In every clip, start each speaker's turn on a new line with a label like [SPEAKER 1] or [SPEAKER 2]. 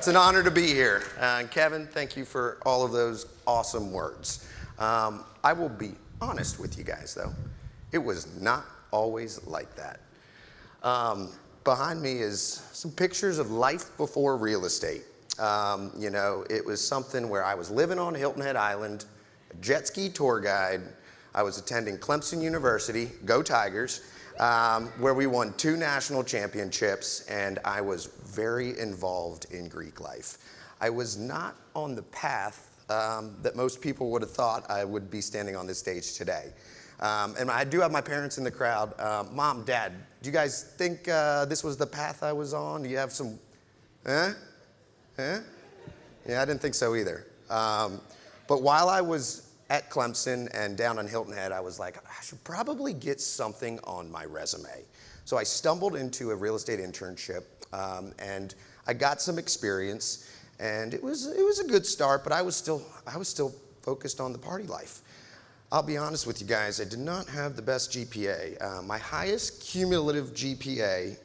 [SPEAKER 1] It's an honor to be here. And Kevin, thank you for all of those awesome words. I will be honest with you guys, though. It was not always like that. Behind me is some pictures of life before real estate. You know, it was something where I was living on Hilton Head Island, a jet ski tour guide. I was attending Clemson University, go Tigers, where we won 2 national championships, and I was very involved in Greek life. I was not on the path that most people would have thought I would be standing on this stage today. And I do have my parents in the crowd. Mom, Dad, do you guys think this was the path I was on? Do you have some, Yeah, I didn't think so either. But while I was at Clemson and down on Hilton Head, I was like, I should probably get something on my resume. So I stumbled into a real estate internship, and I got some experience, and it was a good start, but I was still focused on the party life. I'll be honest with you guys, I did not have the best GPA. My highest cumulative GPA,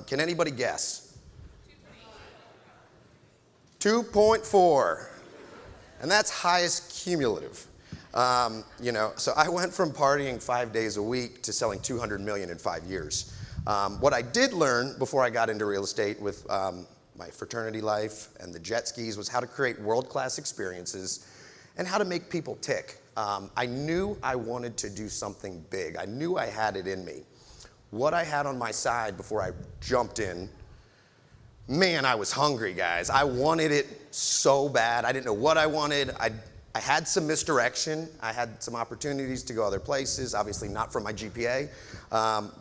[SPEAKER 1] can anybody guess? 2.4. And that's highest cumulative. You know, so I went from partying 5 days a week to selling $200 million in 5 years. What I did learn before I got into real estate with my fraternity life and the jet skis was how to create world-class experiences and how to make people tick. I knew I wanted to do something big. I knew I had it in me. What I had on my side before I jumped in, man, I was hungry, guys. I wanted it so bad. I didn't know what I wanted. I had some misdirection. I had some opportunities to go other places, obviously not from my GPA,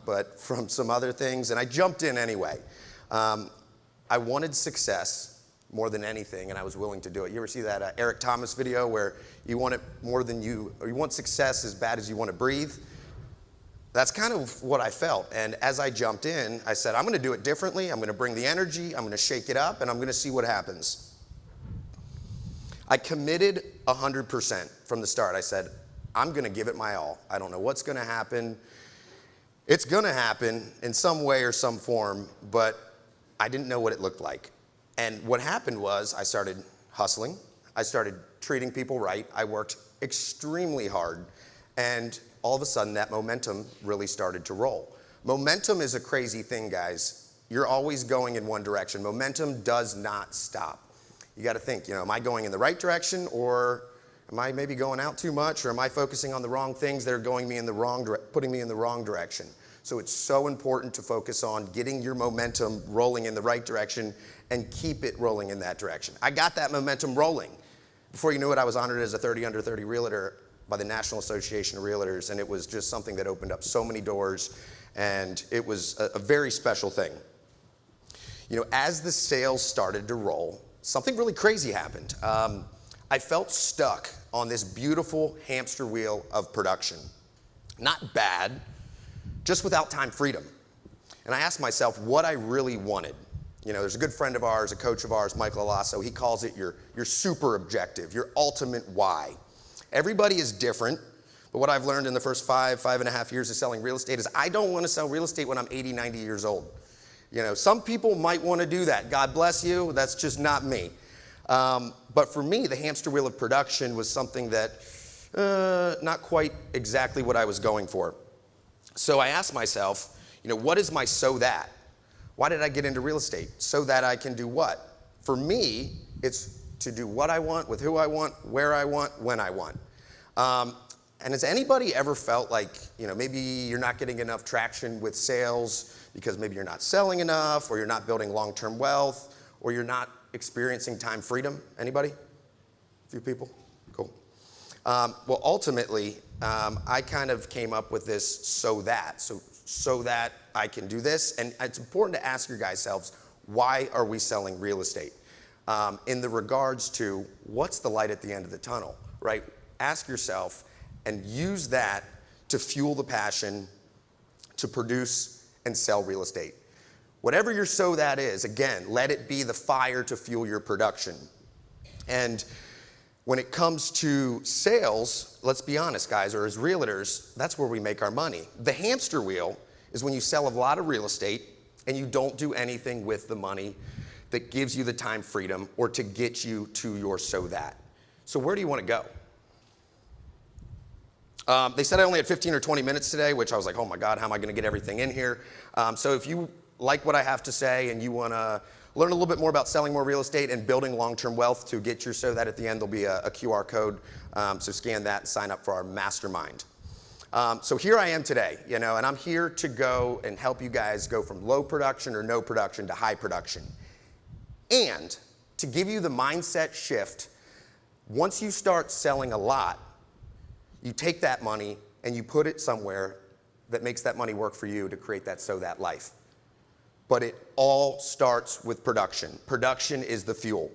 [SPEAKER 1] but from some other things, and I jumped in anyway. I wanted success more than anything, and I was willing to do it. You ever see that Eric Thomas video where you want it more than you want success as bad as you want to breathe? That's kind of what I felt, and as I jumped in, I said, I'm gonna do it differently, I'm gonna bring the energy, I'm gonna shake it up, and I'm gonna see what happens. I committed 100% from the start. I said, I'm gonna give it my all. I don't know what's gonna happen. It's gonna happen in some way or some form, but I didn't know what it looked like. And what happened was I started hustling. I started treating people right. I worked extremely hard, and all of a sudden that momentum really started to roll. Momentum is a crazy thing, guys. You're always going in one direction. Momentum does not stop. You got to think, you know, am I going in the right direction, or am I maybe going out too much, or am I focusing on the wrong things that are putting me in the wrong direction? So it's so important to focus on getting your momentum rolling in the right direction and keep it rolling in that direction. I got that momentum rolling. Before you knew it, I was honored as a 30 under 30 realtor by the National Association of Realtors, and it was just something that opened up so many doors, and it was a very special thing. You know, as the sales started to roll, something really crazy happened. I felt stuck on this beautiful hamster wheel of production. Not bad, just without time freedom. And I asked myself what I really wanted. You know, there's a good friend of ours, a coach of ours, Michael Alasso, he calls it your super objective, your ultimate why. Everybody is different, but what I've learned in the first 5.5 years of selling real estate is I don't want to sell real estate when I'm 80, 90 years old. You know, some people might want to do that. God bless you, that's just not me. But for me, the hamster wheel of production was something that not quite exactly what I was going for. So I asked myself, you know, what is my so that? Why did I get into real estate? So that I can do what? For me, it's to do what I want, with who I want, where I want, when I want. And has anybody ever felt like, you know, maybe you're not getting enough traction with sales because maybe you're not selling enough, or you're not building long-term wealth, or you're not experiencing time freedom? Anybody? A few people? Cool. Well, ultimately, I kind of came up with this so that I can do this. And it's important to ask your guys selves, why are we selling real estate? In the regards to what's the light at the end of the tunnel, right? Ask yourself and use that to fuel the passion to produce and sell real estate. Whatever your so that is, again, let it be the fire to fuel your production. And when it comes to sales, let's be honest, guys, or as realtors, that's where we make our money. The hamster wheel is when you sell a lot of real estate and you don't do anything with the money that gives you the time freedom or to get you to your so that. So where do you want to go? They said I only had 15 or 20 minutes today, which I was like, oh my God, how am I going to get everything in here? So if you like what I have to say and you want to learn a little bit more about selling more real estate and building long-term wealth to get your so that, at the end there'll be a QR code. So scan that and sign up for our mastermind. So here I am today, and I'm here to go and help you guys go from low production or no production to high production. And to give you the mindset shift, once you start selling a lot, you take that money and you put it somewhere that makes that money work for you to create that so that life. But it all starts with production. Production is the fuel.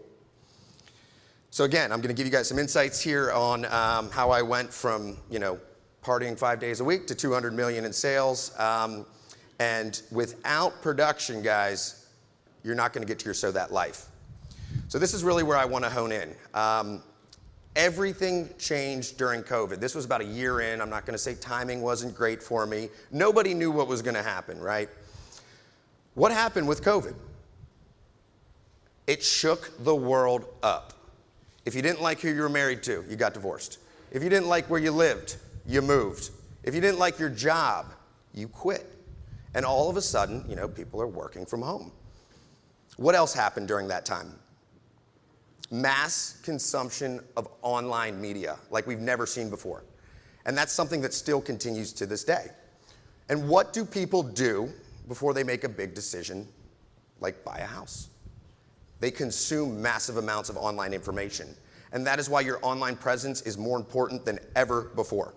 [SPEAKER 1] So again, I'm going to give you guys some insights here on how I went from, partying 5 days a week to 200 million in sales. And without production, guys, you're not going to get to your so that life. So this is really where I want to hone in. Everything changed during COVID. This was about a year in. I'm not going to say timing wasn't great for me. Nobody knew what was going to happen, right? What happened with COVID? It shook the world up. If you didn't like who you were married to, you got divorced. If you didn't like where you lived, you moved. If you didn't like your job, you quit. And all of a sudden, people are working from home. What else happened during that time? Mass consumption of online media like we've never seen before. And that's something that still continues to this day. And what do people do before they make a big decision like buy a house? They consume massive amounts of online information. And that is why your online presence is more important than ever before.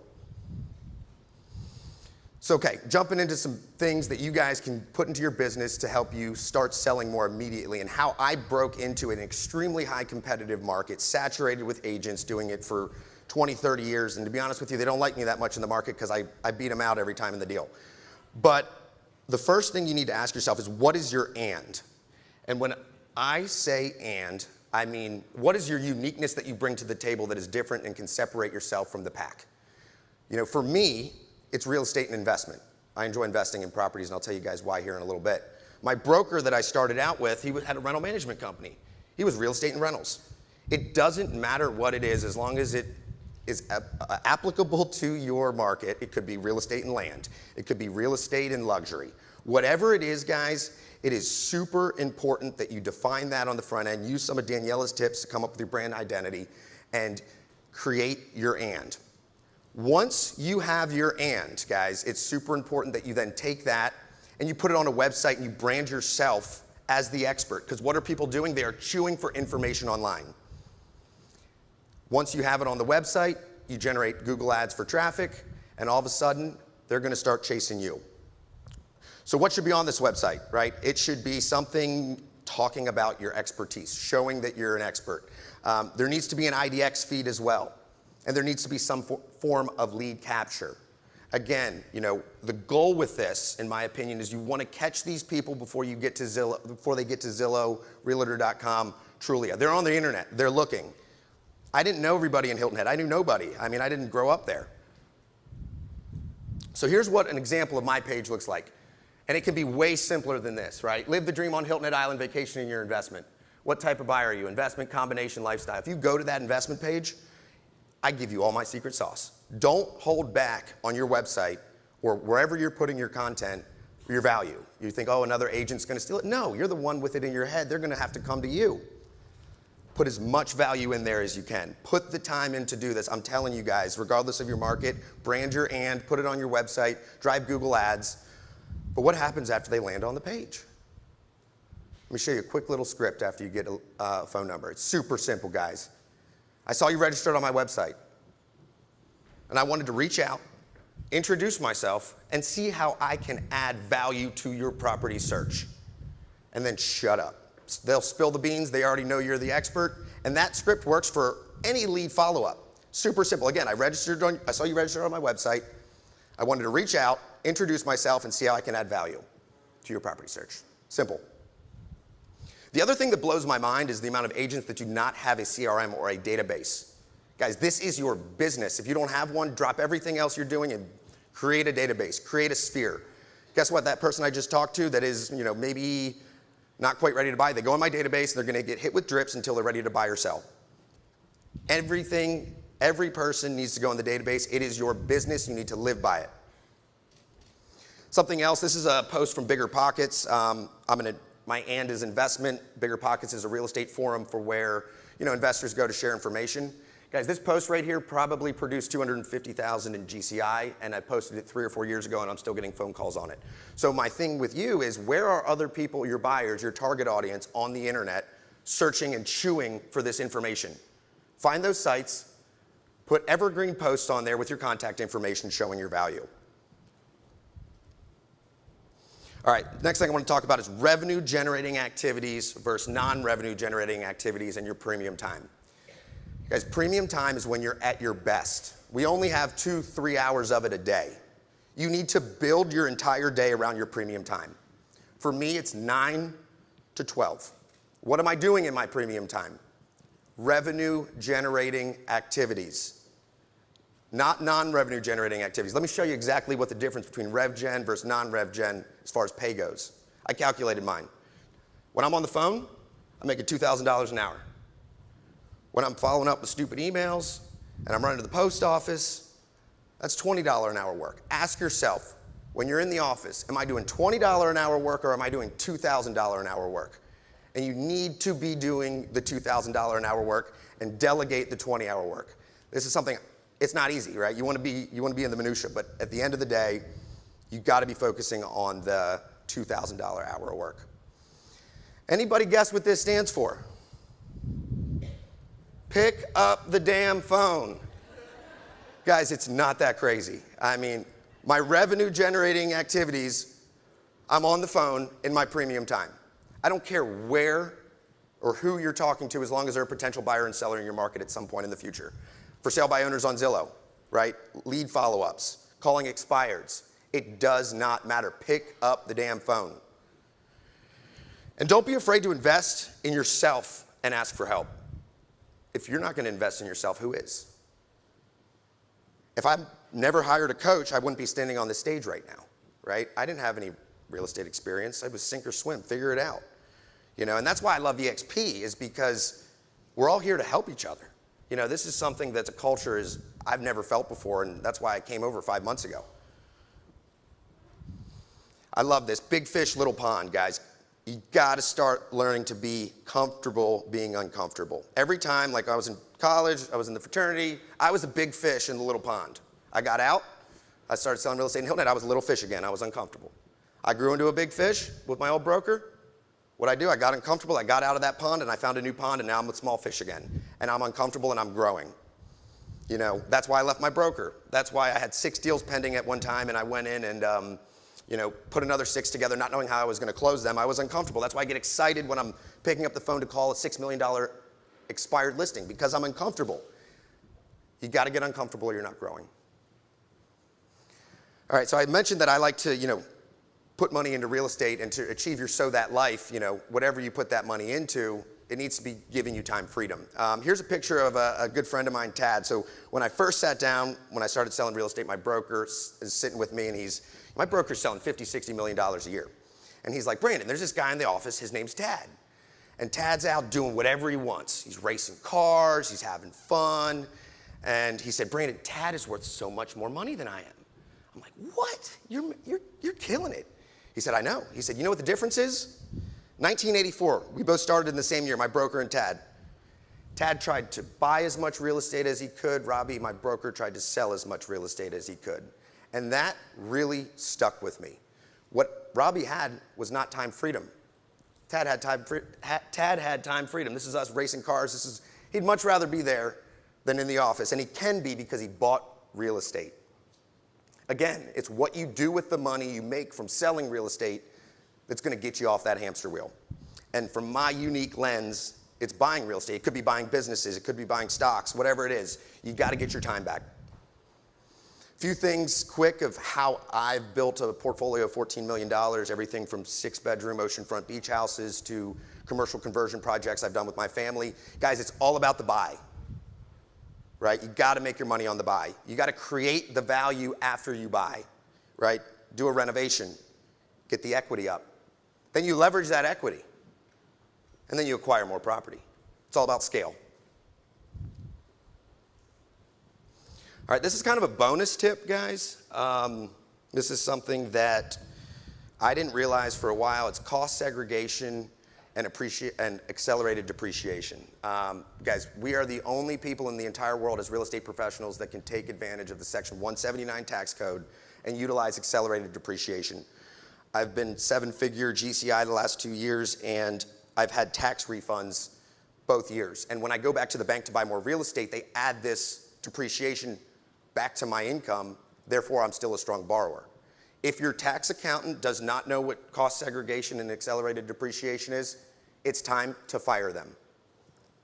[SPEAKER 1] So, okay, jumping into some things that you guys can put into your business to help you start selling more immediately, and how I broke into an extremely high competitive market, saturated with agents doing it for 20, 30 years. And to be honest with you, they don't like me that much in the market because I beat them out every time in the deal. But the first thing you need to ask yourself is, what is your and? And when I say and, I mean, what is your uniqueness that you bring to the table that is different and can separate yourself from the pack? For me, it's real estate and investment. I enjoy investing in properties, and I'll tell you guys why here in a little bit. My broker that I started out with, he had a rental management company. He was real estate and rentals. It doesn't matter what it is, as long as it is applicable to your market. It could be real estate and land. It could be real estate and luxury. Whatever it is, guys, it is super important that you define that on the front end. Use some of Daniela's tips to come up with your brand identity and create your and. Once you have your and, guys, it's super important that you then take that and you put it on a website and you brand yourself as the expert. Because what are people doing? They are chewing for information online. Once you have it on the website, you generate Google ads for traffic, and all of a sudden, they're going to start chasing you. So what should be on this website, right? It should be something talking about your expertise, showing that you're an expert. There needs to be an IDX feed as well. And there needs to be some form of lead capture. Again, the goal with this, in my opinion, is you want to catch these people before they get to Zillow, Realtor.com, Trulia. They're on the internet. They're looking. I didn't know everybody in Hilton Head. I knew nobody. I didn't grow up there. So here's what an example of my page looks like. And it can be way simpler than this, right? Live the dream on Hilton Head Island, vacation in your investment. What type of buyer are you? Investment, combination, lifestyle. If you go to that investment page, I give you all my secret sauce. Don't hold back on your website or wherever you're putting your content, your value. You think, oh, another agent's going to steal it. No, you're the one with it in your head. They're going to have to come to you. Put as much value in there as you can. Put the time in to do this. I'm telling you guys, regardless of your market, brand your and, put it on your website, drive Google ads. But what happens after they land on the page? Let me show you a quick little script after you get a phone number. It's super simple, guys. I saw you registered on my website, and I wanted to reach out, introduce myself, and see how I can add value to your property search. And then shut up. They'll spill the beans. They already know you're the expert, and that script works for any lead follow-up. Super simple. Again, I saw you registered on my website. I wanted to reach out, introduce myself, and see how I can add value to your property search. Simple. The other thing that blows my mind is the amount of agents that do not have a CRM or a database. Guys, this is your business. If you don't have one, drop everything else you're doing and create a database, create a sphere. Guess what? That person I just talked to that is, maybe not quite ready to buy. They go in my database, and they're gonna get hit with drips until they're ready to buy or sell. Everything, every person needs to go in the database. It is your business. You need to live by it. Something else, this is a post from Bigger Pockets. My and is investment. Bigger Pockets is a real estate forum for where investors go to share information. Guys, this post right here probably produced 250,000 in GCI, and I posted it 3 or 4 years ago, and I'm still getting phone calls on it. So my thing with you is, where are other people, your buyers, your target audience on the internet, searching and chewing for this information? Find those sites, put evergreen posts on there with your contact information showing your value. All right, next thing I want to talk about is revenue generating activities versus non-revenue generating activities and your premium time. Guys, premium time is when you're at your best. We only have 2-3 hours of it a day. You need to build your entire day around your premium time. For me, it's 9 to 12. What am I doing in my premium time? Revenue generating activities, not non-revenue generating activities. Let me show you exactly what the difference between rev gen versus non-rev gen as far as pay goes. I calculated mine. When I'm on the phone, I'm making $2,000 an hour. When I'm following up with stupid emails and I'm running to the post office, that's $20 an hour work. Ask yourself, when you're in the office, am I doing $20 an hour work, or am I doing $2,000 an hour work? And you need to be doing the $2,000 an hour work and delegate the 20-hour work. This is something, it's not easy, right? You want to be in the minutia, but at the end of the day, you've got to be focusing on the $2,000 hour work. Anybody guess what this stands for? Pick up the damn phone. Guys, it's not that crazy. I mean, my revenue generating activities, I'm on the phone in my premium time. I don't care where or who you're talking to, as long as they're a potential buyer and seller in your market at some point in the future. For sale by owners on Zillow, right? Lead follow-ups, calling expireds. It does not matter. Pick up the damn phone. And don't be afraid to invest in yourself and ask for help. If you're not going to invest in yourself, who is? If I never hired a coach, I wouldn't be standing on this stage right now, right? I didn't have any real estate experience. I was sink or swim, figure it out. And that's why I love EXP, is because we're all here to help each other. This is something that's a culture I've never felt before, and that's why I came over 5 months ago. I love this. Big fish, little pond, guys. You got to start learning to be comfortable being uncomfortable. Every time, like I was in college, I was in the fraternity, I was a big fish in the little pond. I got out, I started selling real estate in Hilton Head, I was a little fish again, I was uncomfortable. I grew into a big fish with my old broker. What'd I do? I got uncomfortable, I got out of that pond, and I found a new pond, and now I'm a small fish again. And I'm uncomfortable, and I'm growing. That's why I left my broker. That's why I had 6 deals pending at one time, and I went in and put another 6 together, not knowing how I was going to close them. I was uncomfortable. That's why I get excited when I'm picking up the phone to call a $6 million expired listing, because I'm uncomfortable. You got to get uncomfortable or you're not growing. All right, so I mentioned that I like to, put money into real estate, and to achieve your So That life, whatever you put that money into, it needs to be giving you time freedom. Here's a picture of a good friend of mine, Tad. So when I first sat down, when I started selling real estate, my broker is sitting with me, and my broker's selling $50-60 million a year. And he's like, Brandon, there's this guy in the office, his name's Tad. And Tad's out doing whatever he wants. He's racing cars, he's having fun. And he said, Brandon, Tad is worth so much more money than I am. I'm like, what? You're killing it. He said, I know. He said, you know what the difference is? 1984, we both started in the same year, my broker and Tad. Tad tried to buy as much real estate as he could. Robbie, my broker, tried to sell as much real estate as he could. And that really stuck with me. What Robbie had was not time freedom. Tad had time freedom. This is us racing cars. He'd much rather be there than in the office. And he can be, because he bought real estate. Again, it's what you do with the money you make from selling real estate that's going to get you off that hamster wheel. And from my unique lens, it's buying real estate. It could be buying businesses. It could be buying stocks, whatever it is. You got to get your time back. Few things quick of how I've built a portfolio of $14 million, everything from 6-bedroom oceanfront beach houses to commercial conversion projects I've done with my family. Guys, it's all about the buy, right? You got to make your money on the buy. You got to create the value after you buy, right? Do a renovation, get the equity up. Then you leverage that equity. and then you acquire more property. It's all about scale. All right, this is kind of a bonus tip, guys. This is something that I didn't realize for a while. It's cost segregation and accelerated depreciation. Guys, we are the only people in the entire world as real estate professionals that can take advantage of the Section 179 tax code and utilize accelerated depreciation. I've been seven-figure GCI the last 2 years, and I've had tax refunds both years. And when I go back to the bank to buy more real estate, they add this depreciation back to my income, therefore I'm still a strong borrower. If your tax accountant does not know what cost segregation and accelerated depreciation is, it's time to fire them.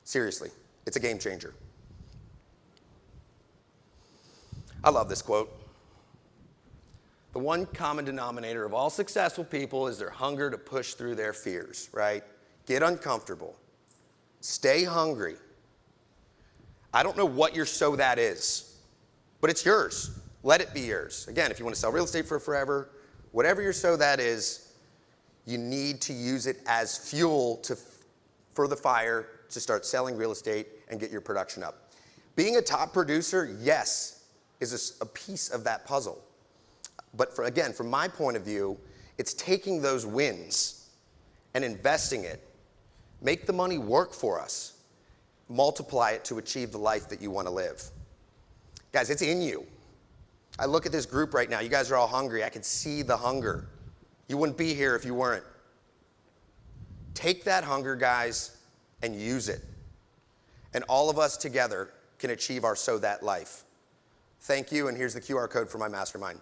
[SPEAKER 1] Seriously, it's a game changer. I love this quote. The one common denominator of all successful people is their hunger to push through their fears, right? Get uncomfortable. Stay hungry. I don't know what your so that is, but it's yours. Let it be yours. Again, if you want to sell real estate for forever, whatever your so that is, you need to use it as fuel for the fire to start selling real estate and get your production up. Being a top producer, yes, is a piece of that puzzle. But again, from my point of view, it's taking those wins and investing it. Make the money work for us. Multiply it to achieve the life that you want to live. Guys, it's in you. I look at this group right now. You guys are all hungry. I can see the hunger. You wouldn't be here if you weren't. Take that hunger, guys, and use it. And all of us together can achieve our so that life. Thank you, and here's the QR code for my mastermind.